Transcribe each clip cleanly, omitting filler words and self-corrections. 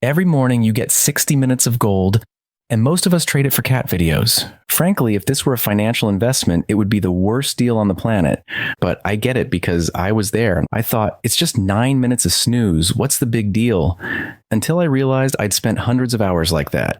Every morning you get 60 minutes of gold, and most of us trade it for cat videos. Frankly, if this were a financial investment, it would be the worst deal on the planet. But I get it because I was there. I thought, it's just 9 minutes of snooze. What's the big deal? Until I realized I'd spent hundreds of hours like that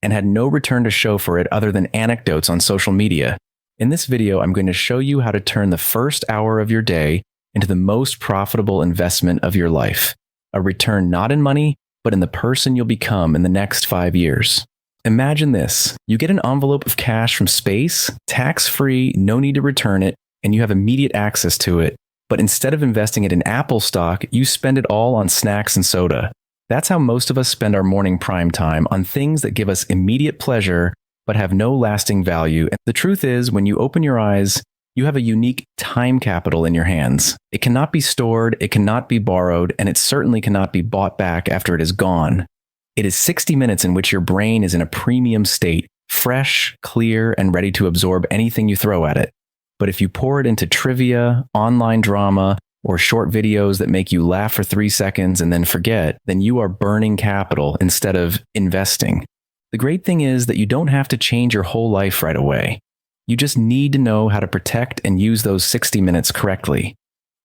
and had no return to show for it other than anecdotes on social media. In this video, I'm going to show you how to turn the first hour of your day into the most profitable investment of your life. A return not in money, but in the person you'll become in the next 5 years. Imagine this. You get an envelope of cash from space, tax-free, no need to return it, and you have immediate access to it. But instead of investing it in Apple stock, you spend it all on snacks and soda. That's how most of us spend our morning prime time, on things that give us immediate pleasure, but have no lasting value. And the truth is, when you open your eyes, you have a unique time capital in your hands. It cannot be stored, it cannot be borrowed, and it certainly cannot be bought back after it is gone. It is 60 minutes in which your brain is in a premium state, fresh, clear, and ready to absorb anything you throw at it. But if you pour it into trivia, online drama, or short videos that make you laugh for 3 seconds and then forget, then you are burning capital instead of investing. The great thing is that you don't have to change your whole life right away. You just need to know how to protect and use those 60 minutes correctly.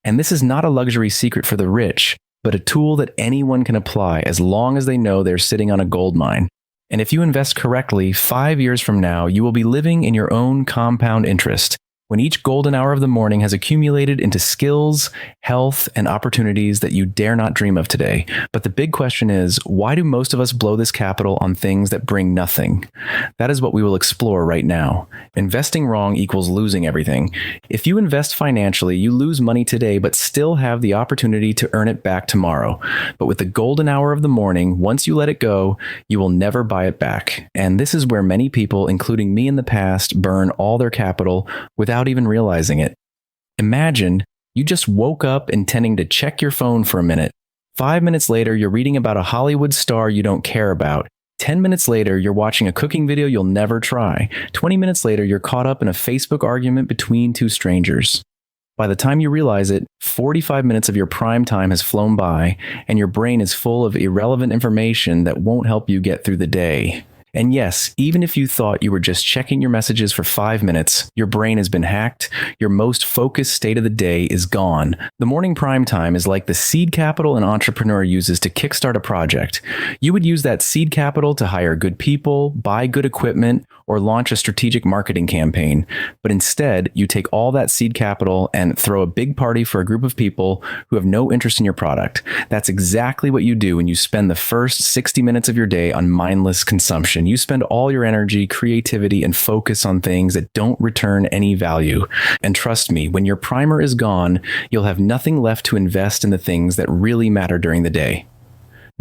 And this is not a luxury secret for the rich, but a tool that anyone can apply as long as they know they're sitting on a gold mine. And if you invest correctly, 5 years from now, you will be living in your own compound interest, when each golden hour of the morning has accumulated into skills, health, and opportunities that you dare not dream of today. But the big question is, why do most of us blow this capital on things that bring nothing? That is what we will explore right now. Investing wrong equals losing everything. If you invest financially, you lose money today, but still have the opportunity to earn it back tomorrow. But with the golden hour of the morning, once you let it go, you will never buy it back. And this is where many people, including me in the past, burn all their capital without even realizing it. Imagine you just woke up intending to check your phone for a minute. 5 minutes later, you're reading about a Hollywood star you don't care about. 10 minutes later, you're watching a cooking video you'll never try. 20 minutes later, you're caught up in a Facebook argument between two strangers. By the time you realize it, 45 minutes of your prime time has flown by, and your brain is full of irrelevant information that won't help you get through the day. And yes, even if you thought you were just checking your messages for 5 minutes, your brain has been hacked, your most focused state of the day is gone. The morning prime time is like the seed capital an entrepreneur uses to kickstart a project. You would use that seed capital to hire good people, buy good equipment, or launch a strategic marketing campaign. But instead, you take all that seed capital and throw a big party for a group of people who have no interest in your product. That's exactly what you do when you spend the first 60 minutes of your day on mindless consumption. You spend all your energy, creativity, and focus on things that don't return any value. And trust me, when your primer is gone, you'll have nothing left to invest in the things that really matter during the day.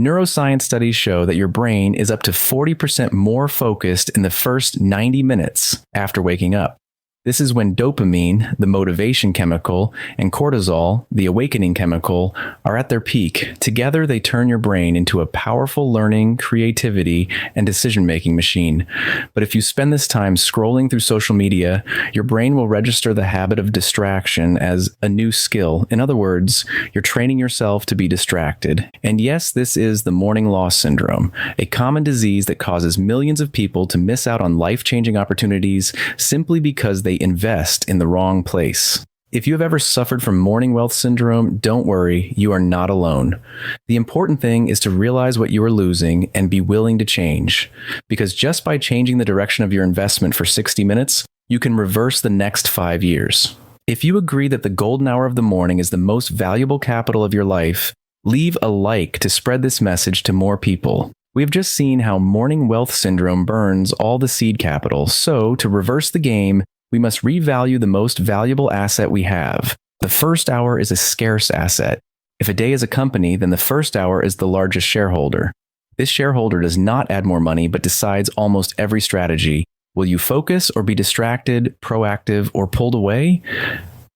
Neuroscience studies show that your brain is up to 40% more focused in the first 90 minutes after waking up. This is when dopamine, the motivation chemical, and cortisol, the awakening chemical, are at their peak. Together, they turn your brain into a powerful learning, creativity, and decision-making machine. But if you spend this time scrolling through social media, your brain will register the habit of distraction as a new skill. In other words, you're training yourself to be distracted. And yes, this is the morning loss syndrome, a common disease that causes millions of people to miss out on life-changing opportunities simply because they invest in the wrong place. If you have ever suffered from morning wealth syndrome, don't worry, you are not alone. The important thing is to realize what you are losing and be willing to change. Because just by changing the direction of your investment for 60 minutes, you can reverse the next 5 years. If you agree that the golden hour of the morning is the most valuable capital of your life, leave a like to spread this message to more people. We have just seen how morning wealth syndrome burns all the seed capital, so to reverse the game, we must revalue the most valuable asset we have. The first hour is a scarce asset. If a day is a company, then the first hour is the largest shareholder. This shareholder does not add more money, but decides almost every strategy. Will you focus or be distracted, proactive, or pulled away?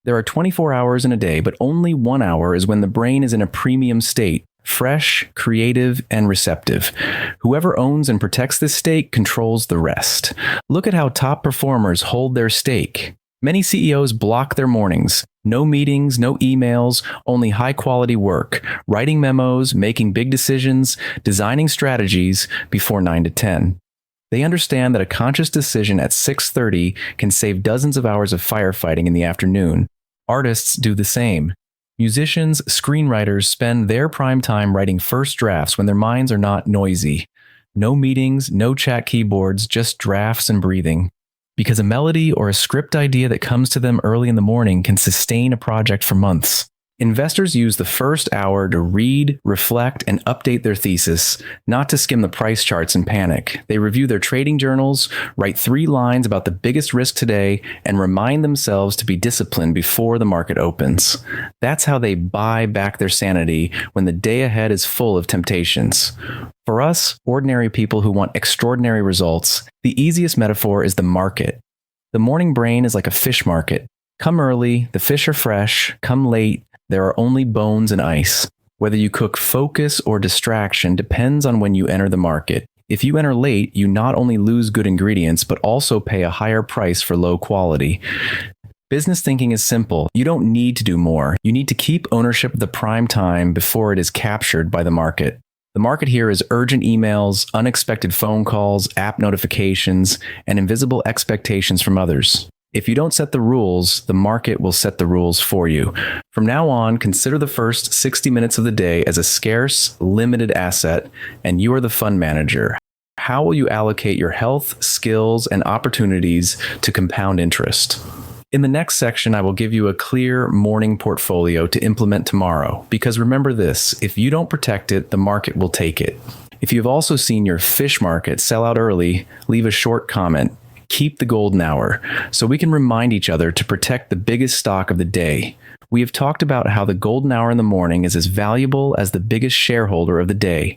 There are 24 hours in a day, but only 1 hour is when the brain is in a premium state, fresh, creative, and receptive. Whoever owns and protects this stake controls the rest. Look at how top performers hold their stake. Many CEOs block their mornings. No meetings, no emails, only high-quality work, writing memos, making big decisions, designing strategies before 9 to 10. They understand that a conscious decision at 6:30 can save dozens of hours of firefighting in the afternoon. Artists do the same. Musicians, screenwriters spend their prime time writing first drafts when their minds are not noisy. No meetings, no chat keyboards, just drafts and breathing. Because a melody or a script idea that comes to them early in the morning can sustain a project for months. Investors use the first hour to read, reflect, and update their thesis, not to skim the price charts and panic. They review their trading journals, write 3 lines about the biggest risk today, and remind themselves to be disciplined before the market opens. That's how they buy back their sanity when the day ahead is full of temptations. For us, ordinary people who want extraordinary results, the easiest metaphor is the market. The morning brain is like a fish market. Come early, the fish are fresh. Come late, there are only bones and ice. Whether you cook focus or distraction depends on when you enter the market. If you enter late, you not only lose good ingredients, but also pay a higher price for low quality. Business thinking is simple. You don't need to do more. You need to keep ownership of the prime time before it is captured by the market. The market here is urgent emails, unexpected phone calls, app notifications, and invisible expectations from others. If you don't set the rules, the market will set the rules for you. From now on, consider the first 60 minutes of the day as a scarce, limited asset, and you are the fund manager. How will you allocate your health, skills, and opportunities to compound interest? In the next section, I will give you a clear morning portfolio to implement tomorrow. Because remember this, if you don't protect it, the market will take it. If you've also seen your fish market sell out early, leave a short comment. Keep the golden hour, so we can remind each other to protect the biggest stock of the day. We have talked about how the golden hour in the morning is as valuable as the biggest shareholder of the day.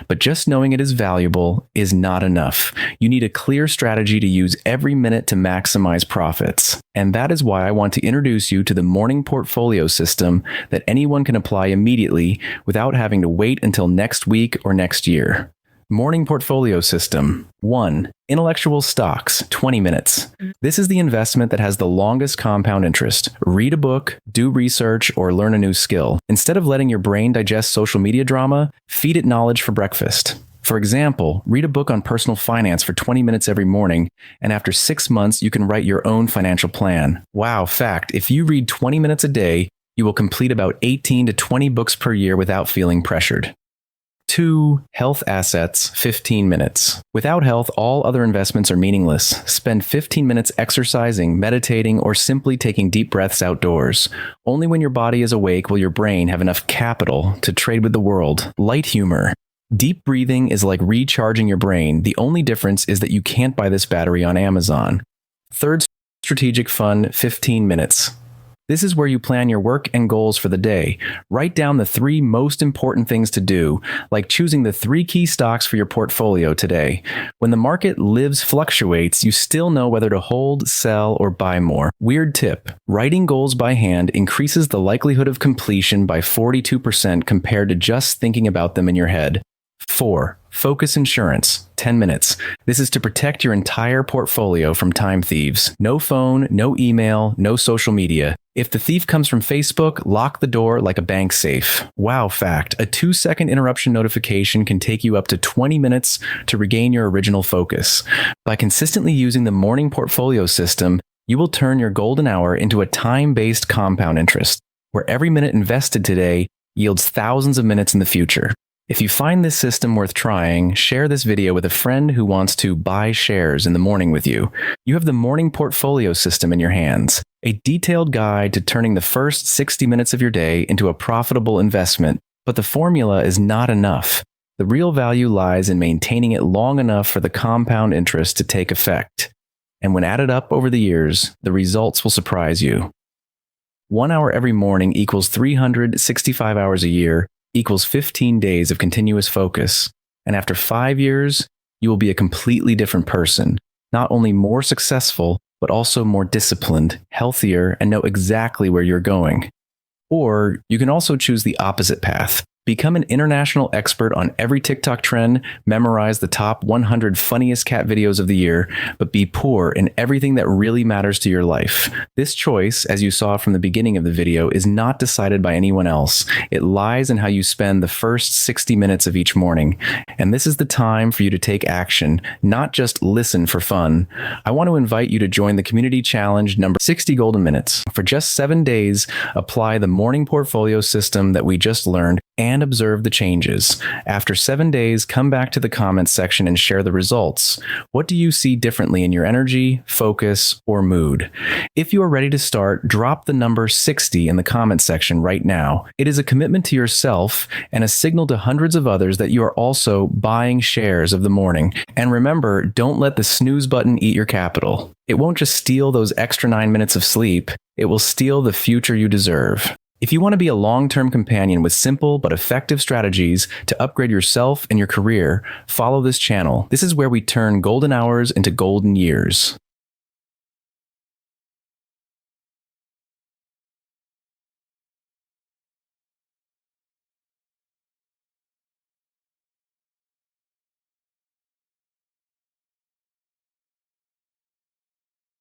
But just knowing it is valuable is not enough. You need a clear strategy to use every minute to maximize profits. And that is why I want to introduce you to the morning portfolio system that anyone can apply immediately without having to wait until next week or next year. Morning portfolio system. 1. Intellectual stocks, 20 minutes. This is the investment that has the longest compound interest. Read a book, do research, or learn a new skill. Instead of letting your brain digest social media drama, feed it knowledge for breakfast. For example, read a book on personal finance for 20 minutes every morning, and after 6 months, you can write your own financial plan. Wow, fact, if you read 20 minutes a day, you will complete about 18 to 20 books per year without feeling pressured. 2. Health assets, 15 minutes. Without health, all other investments are meaningless. Spend 15 minutes exercising, meditating, or simply taking deep breaths outdoors. Only when your body is awake will your brain have enough capital to trade with the world. Light humor. Deep breathing is like recharging your brain. The only difference is that you can't buy this battery on Amazon. 3rd strategic fund, 15 minutes. This is where you plan your work and goals for the day. Write down the 3 most important things to do, like choosing the 3 key stocks for your portfolio today. When the market fluctuates, you still know whether to hold, sell, or buy more. Weird tip. Writing goals by hand increases the likelihood of completion by 42% compared to just thinking about them in your head. 4. Focus insurance, 10 minutes. This is to protect your entire portfolio from time thieves. No phone, no email, no social media. If the thief comes from Facebook, lock the door like a bank safe. Wow, fact, a 2-second interruption notification can take you up to 20 minutes to regain your original focus. By consistently using the morning portfolio system, you will turn your golden hour into a time-based compound interest, where every minute invested today yields thousands of minutes in the future. If you find this system worth trying, share this video with a friend who wants to buy shares in the morning with you. You have the morning portfolio system in your hands, a detailed guide to turning the first 60 minutes of your day into a profitable investment. But the formula is not enough. The real value lies in maintaining it long enough for the compound interest to take effect. And when added up over the years, the results will surprise you. 1 hour every morning equals 365 hours a year, equals 15 days of continuous focus. And after 5 years, you will be a completely different person, not only more successful, but also more disciplined, healthier, and know exactly where you're going. Or you can also choose the opposite path, Become an international expert on every TikTok trend, memorize the top 100 funniest cat videos of the year, but be poor in everything that really matters to your life. This choice, as you saw from the beginning of the video, is not decided by anyone else. It lies in how you spend the first 60 minutes of each morning. And this is the time for you to take action, not just listen for fun. I want to invite you to join the community challenge number 60 Golden Minutes. For just 7 days, apply the morning portfolio system that we just learned and observe the changes. After 7 days, come back to the comments section and share the results. What do you see differently in your energy, focus, or mood? If you are ready to start, drop the number 60 in the comments section right now. It is a commitment to yourself and a signal to hundreds of others that you are also buying shares of the morning. And remember, don't let the snooze button eat your capital. It won't just steal those extra 9 minutes of sleep, it will steal the future you deserve. If you want to be a long-term companion with simple but effective strategies to upgrade yourself and your career, follow this channel. This is where we turn golden hours into golden years.